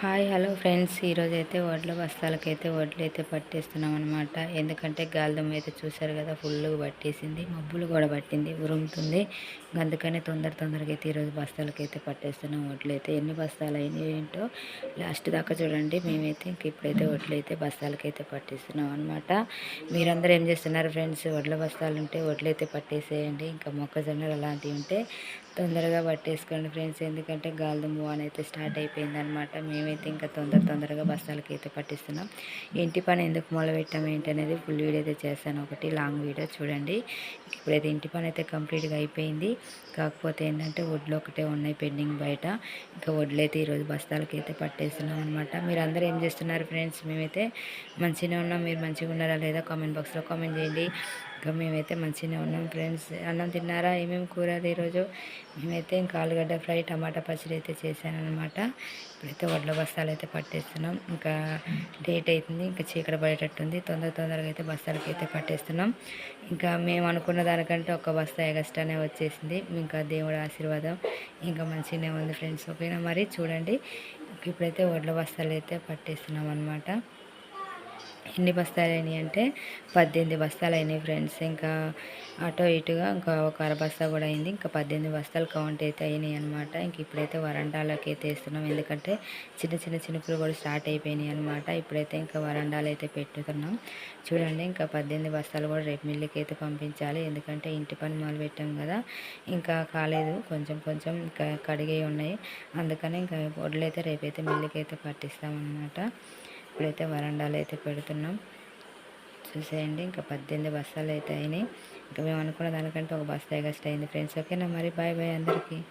Hi hello friends, ఈరోజైతే వడ్ల బస్తాలకైతే వడ్లు అయితే పట్టేస్తున్నాం అనమాట. ఎందుకంటే గాలిదుమ్మ అయితే చూసారు కదా, ఫుల్గా పట్టేసింది, మబ్బులు కూడా పట్టింది, ఉరుముతుంది. అందుకని తొందరగా అయితే ఈరోజు బస్తాలకైతే పట్టేస్తున్నాం. వడ్లు అయితే ఎన్ని బస్తాలు అయినాయి ఏంటో లాస్ట్ దాకా చూడండి. మేమైతే ఇంక ఇప్పుడైతే వడ్లు అయితే బస్తాలకైతే పట్టేస్తున్నాం అనమాట. మీరందరూ ఏం చేస్తున్నారు ఫ్రెండ్స్? వడ్ల బస్తాలు ఉంటే వడ్లు అయితే పట్టేసేయండి. ఇంకా మొక్కజొన్నలు అలాంటివి ఉంటే తొందరగా పట్టేసుకోండి ఫ్రెండ్స్. ఎందుకంటే గాలిదుమ్మ వాన అయితే స్టార్ట్ అయిపోయింది అనమాట. మేమైతే ఇంకా తొందరగా బస్తాలకి అయితే పట్టిస్తున్నాం. ఇంటి పని ఎందుకు మొదలుపెట్టాము ఏంటి అనేది ఫుల్ వీడియో అయితే చేస్తాను, ఒకటి లాంగ్ వీడియో చూడండి. ఇప్పుడైతే ఇంటి పని అయితే కంప్లీట్గా అయిపోయింది. కాకపోతే ఏంటంటే వడ్లు ఒకటే ఉన్నాయి పెండింగ్ బయట. ఇంకా వడ్లు అయితే ఈరోజు బస్తాలకి అయితే పట్టేస్తున్నాం అనమాట. మీరు అందరూ ఏం చేస్తున్నారు ఫ్రెండ్స్? మేమైతే మంచిగానే ఉన్నాం. మీరు మంచిగా ఉన్నారా లేదా కామెంట్ బాక్స్లో కామెంట్ చేయండి. ఇంకా మేమైతే మంచిగానే ఉన్నాం ఫ్రెండ్స్. అన్నం తిన్నారా? ఏమేమి కూర ఈరోజు? మేమైతే ఇంకా ఆలుగడ్డ ఫ్రై, టమాటా పచ్చడి అయితే చేశాను అనమాట. ఇప్పుడైతే వడ్ల బస్తాలు అయితే పట్టేస్తున్నాం. ఇంకా లేట్ అవుతుంది, ఇంకా చీకటి పడేటట్టుంది. తొందరగా అయితే బస్తాలకి అయితే పట్టేస్తున్నాం. ఇంకా మేము అనుకున్న దానికంటే ఒక బస్తా ఎగస్ట్రానే వచ్చేసింది. ఇంకా దేవుడి ఆశీర్వాదం ఇంకా మంచిగానే ఉంది ఫ్రెండ్స్. ఓకేనా మరి చూడండి. ఇప్పుడైతే వడ్ల బస్తాలు అయితే పట్టేస్తున్నాం అనమాట. ఎన్ని బస్తాలు అయినాయి అంటే 18 బస్తాలు అయినాయి ఫ్రెండ్స్. ఇంకా అటో ఇటుగా ఇంకా ఒక అర బస్తా కూడా అయింది. ఇంకా 18 బస్తాలు కౌంట్ అయితే అయినాయి అనమాట. ఇంక ఇప్పుడైతే వరండాలకి అయితే వేస్తున్నాం. ఎందుకంటే చినుకులు కూడా స్టార్ట్ అయిపోయినాయి అనమాట. ఇప్పుడైతే ఇంకా వరండాలు అయితే పెట్టుతున్నాం. చూడండి, ఇంకా 18 బస్తాలు కూడా రేపు మిల్లుకి అయితే పంపించాలి. ఎందుకంటే ఇంటి పని మొదలు పెట్టాం కదా, ఇంకా కాలేదు, కొంచెం ఇంకా కడిగే ఉన్నాయి. అందుకని ఇంకా వడ్లు అయితే రేపైతే మిల్లుకి అయితే పట్టిస్తామన్నమాట. ఇప్పుడైతే వరండాలు అయితే పెడుతున్నాం. చూసేయండి, ఇంకా 18 బస్తాలు అయితే అయినాయి. ఇంకా మేము అనుకున్న దానికంటే ఒక బస్తా ఎగస్ట్ అయింది ఫ్రెండ్స్. ఓకేనా మరి, బాయ్ అందరికీ.